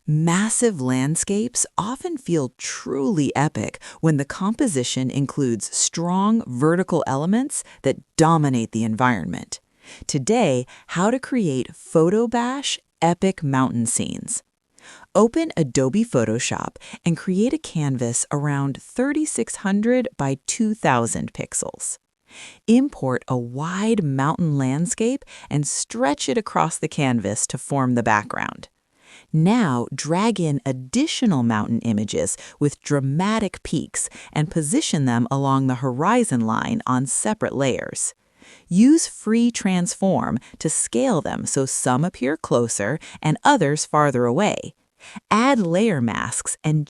Massive landscapes often feel truly epic when the composition includes strong vertical elements that dominate the environment. Today, how to create photo bash epic mountain scenes. Open Adobe Photoshop and create a canvas around 3600 by 2000 pixels. Import a wide mountain landscape and stretch it across the canvas to form the background. Now drag in additional mountain images with dramatic peaks and position them along the horizon line on separate layers. Use Free Transform to scale them so some appear closer and others farther away. Add layer masks and